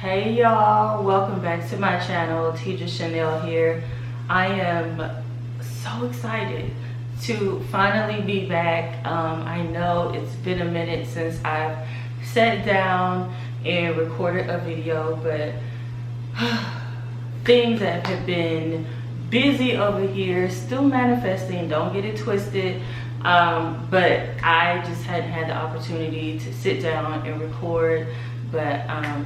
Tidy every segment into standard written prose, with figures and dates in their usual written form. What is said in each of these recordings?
Hey y'all, welcome back to my channel. Tedra Chanel here. I am so excited to finally be back. I know it's been a minute since I've sat down and recorded a video, but things that have been busy over here, still manifesting, don't get it twisted. But I just hadn't had the opportunity to sit down and record. But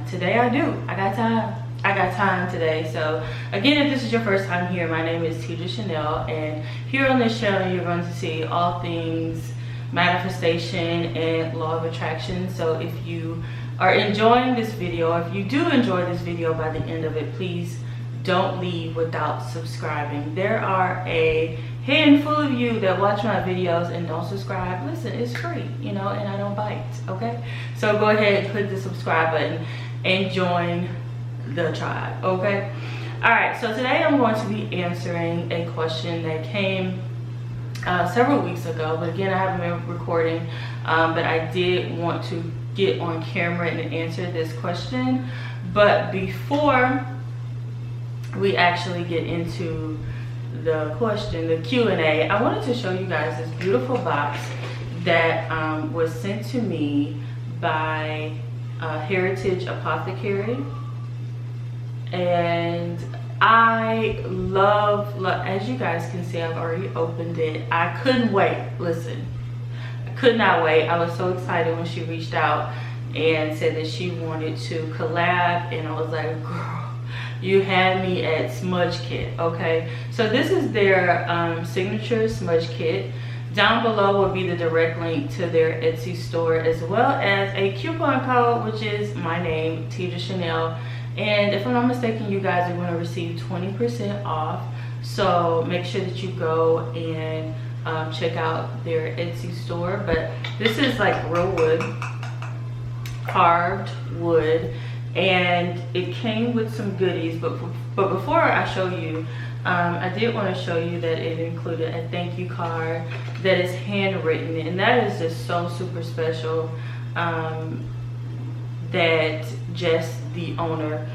today I do. I got time today. So again, if this is your first time here, my name is Tedra Chanel, and here on this channel you're going to see all things manifestation and law of attraction. So if you are enjoying this video, or if you do enjoy this video, by the end of it, please don't leave without subscribing. There are a handful of you that watch my videos and don't subscribe. Listen, it's free, you know, and I don't bite, okay? So go ahead and click the subscribe button and join the tribe, okay? All right, so today I'm going to be answering a question that came several weeks ago, but again, I haven't been recording, but I did want to get on camera and answer this question. But before we actually get into the question, the Q&A, I wanted to show you guys this beautiful box that was sent to me by Heritage Apothacary. And I love, as you guys can see, I've already opened it. I couldn't wait. Listen, I could not wait. I was so excited when she reached out and said that she wanted to collab, and I was like, girl, you had me at smudge kit. Okay, so this is their signature smudge kit. Down below will be the direct link to their Etsy store, as well as a coupon code, which is my name, Tedra Chanel. And if I'm not mistaken, you guys are going to receive 20% off. So make sure that you go and check out their Etsy store. But this is like real wood, carved wood. And it came with some goodies, but before I show you, I did want to show you that it included a thank you card that is handwritten, and that is just so super special. That Jess, the owner,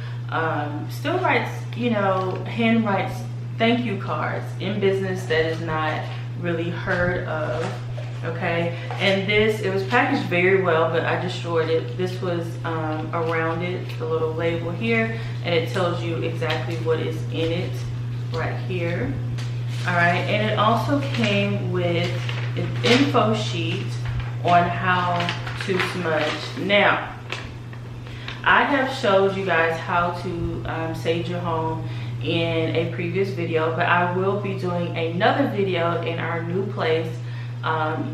still writes, you know, hand writes thank you cards in business that is not really heard of. Okay, and this, it was packaged very well, but I destroyed it. This was around it, the little label here, and it tells you exactly what is in it right here. All right, and it also came with an info sheet on how to smudge. Now, I have showed you guys how to sage your home in a previous video, but I will be doing another video in our new place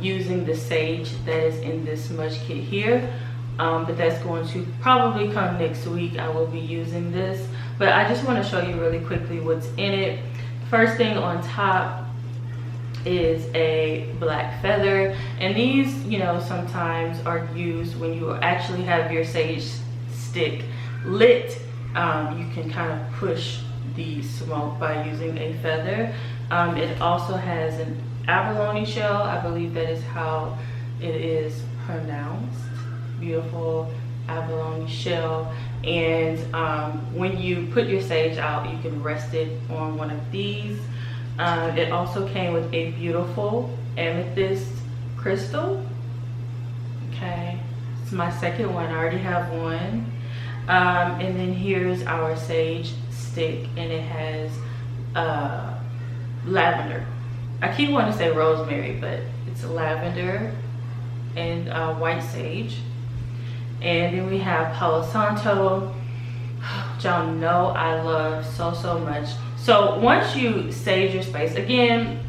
using the sage that is in this smudge kit here, but that's going to probably come next week. I will be using this, but I just want to show you really quickly what's in it. First thing on top is a black feather, and these, you know, sometimes are used when you actually have your sage stick lit. You can kind of push the smoke by using a feather. It also has an abalone shell, I believe that is how it is pronounced. Beautiful abalone shell. And when you put your sage out, you can rest it on one of these. It also came with a beautiful amethyst crystal. Okay, it's my second one. I already have one. And then here's our sage stick, and it has lavender. I keep wanting to say rosemary, but it's lavender and white sage. And then we have Palo Santo, which y'all know I love so much. So once you sage your space, again,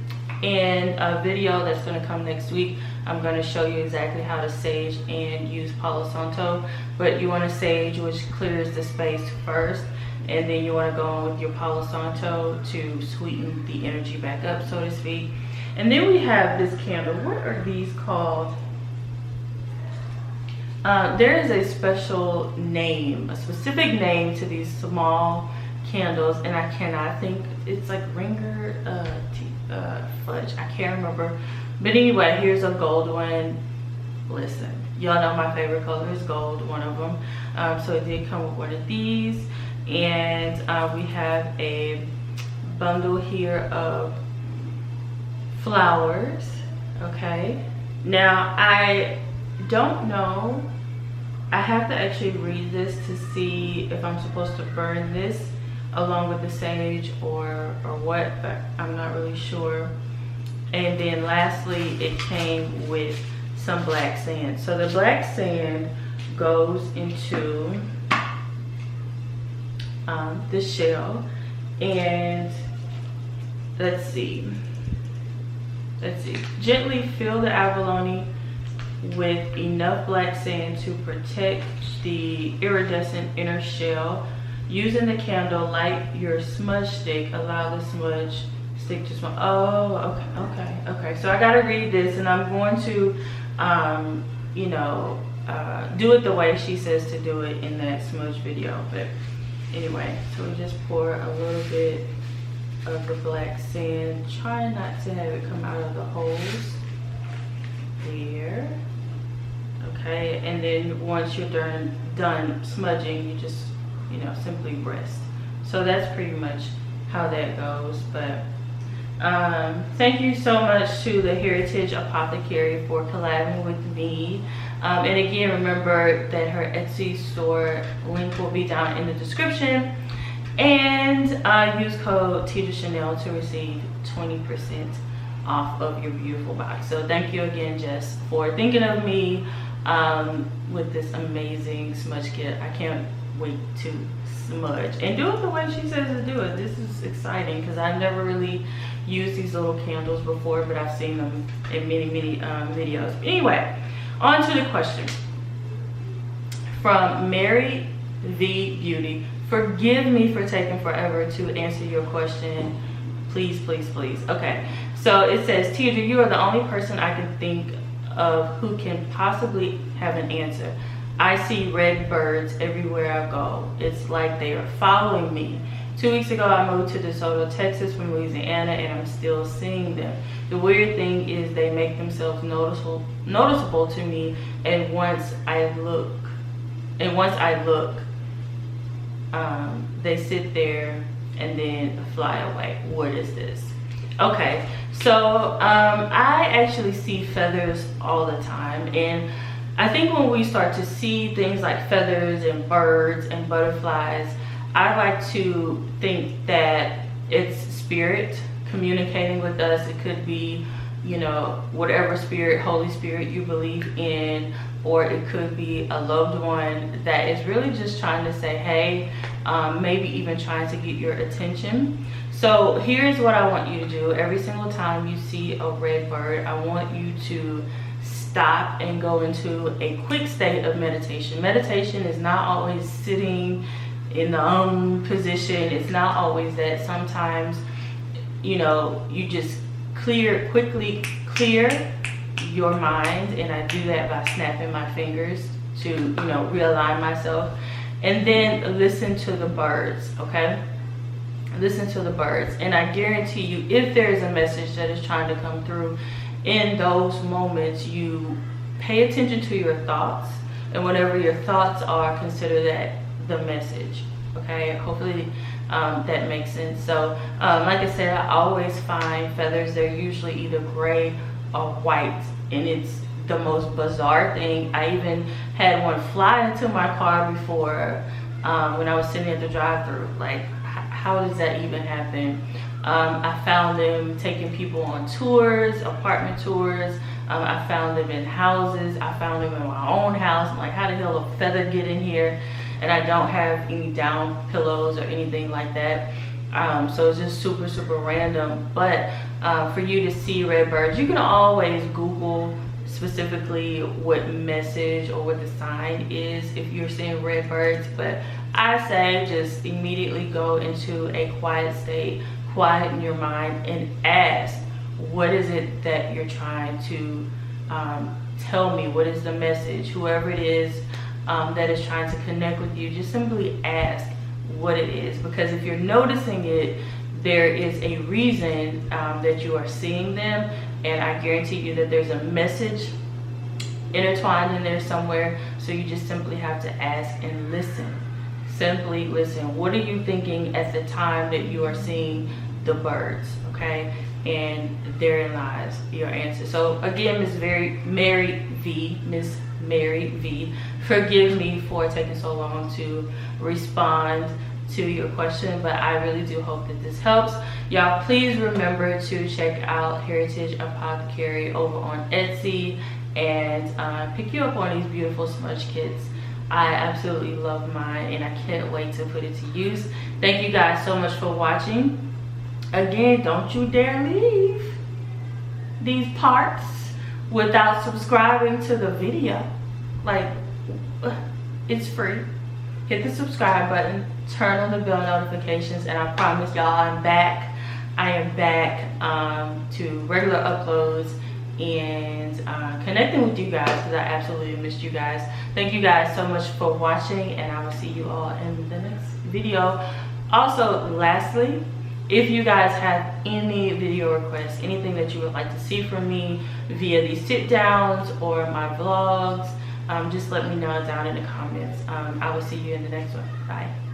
in a video that's going to come next week, I'm going to show you exactly how to sage and use Palo Santo. But you want to sage, which clears the space first, and then you want to go on with your Palo Santo to sweeten the energy back up, so to speak. And then we have this candle. What are these called? There is a special name, a specific name to these small candles, and I cannot think. It's like ringer fudge. I can't remember. But anyway, here's a gold one. Listen, Y'all know my favorite color is gold, one of them. So it did come with one of these. And we have a bundle here of flowers. Okay, now I don't know, I have to actually read this to see if I'm supposed to burn this along with the sage or what, but I'm not really sure. And then lastly, it came with some black sand. So the black sand goes into the shell, and let's see, gently fill the abalone with enough black sand to protect the iridescent inner shell. Using the candle, light your smudge stick, allow the smudge stick to smudge. Oh, okay. So I gotta read this, and I'm going to do it the way she says to do it in that smudge video. But anyway, so we just pour a little bit of the black sand. Try not to have it come out of the holes there. Okay, and then once you're done smudging, you just simply rest. So that's pretty much how that goes. But thank you so much to the Heritage Apothacary for collabing with me. And again, remember that her Etsy store link will be down in the description. And use code Tedra Chanel to receive 20% off of your beautiful box. So thank you again, Jess, for thinking of me with this amazing smudge kit. I can't wait to smudge and do it the way she says to do it. This is exciting because I've never really used these little candles before, but I've seen them in many videos. Anyway, on to the question from Mary V Beauty. Forgive me for taking forever to answer your question. Please. Okay, so it says, Tedra, you are the only person I can think of who can possibly have an answer. I see red birds everywhere I go. It's like they are following me. 2 weeks ago, I moved to DeSoto, Texas from Louisiana, and I'm still seeing them. The weird thing is they make themselves noticeable to me, and once I look, they sit there and then fly away. What is this? Okay, so I actually see feathers all the time, and I think when we start to see things like feathers and birds and butterflies, I like to think that it's spirit communicating with us. It could be, whatever spirit, Holy Spirit you believe in, or it could be a loved one that is really just trying to say, hey, maybe even trying to get your attention. So here's what I want you to do. Every single time you see a red bird, I want you to stop and go into a quick state of meditation. Meditation is not always sitting in the position. It's not always that. Sometimes, you just quickly clear your mind, and I do that by snapping my fingers to realign myself, and then listen to the birds. Okay, listen to the birds, and I guarantee you, if there's a message that is trying to come through in those moments, you pay attention to your thoughts, and whatever your thoughts are, consider that the message. Okay, hopefully that makes sense. So like I said, I always find feathers. They're usually either gray or white, and it's the most bizarre thing. I even had one fly into my car before when I was sitting at the drive-thru. Like, how does that even happen? I found them taking people on tours, apartment tours. I found them in houses. I found them in my own house. I'm like, how the hell a feather get in here? And I don't have any down pillows or anything like that. So it's just super random. But for you to see red birds, you can always Google specifically what message or what the sign is if you're seeing red birds. But I say just immediately go into a quiet state, quieten your mind, and ask, what is it that you're trying to tell me? What is the message? Whoever it is that is trying to connect with you, just simply ask what it is. Because if you're noticing it, there is a reason that you are seeing them, and I guarantee you that there's a message intertwined in there somewhere. So you just simply have to ask and listen. Simply listen. What are you thinking at the time that you are seeing the birds? Okay, and therein lies your answer. So again, Miss Mary V, forgive me for taking so long to respond to your question, but I really do hope that this helps. Y'all, please remember to check out Heritage Apothacary over on Etsy and pick you up on these beautiful smudge kits. I absolutely love mine and I can't wait to put it to use. Thank you guys so much for watching. Again, don't you dare leave these parts without subscribing to the video. Like, it's free. Hit the subscribe button, turn on the bell notifications, and I promise y'all I'm back. I am back to regular uploads and connecting with you guys, because I absolutely missed you guys. Thank you guys so much for watching, and I will see you all in the next video. Also, lastly, if you guys have any video requests, anything that you would like to see from me via these sit downs or my vlogs, just let me know down in the comments. I will see you in the next one. Bye.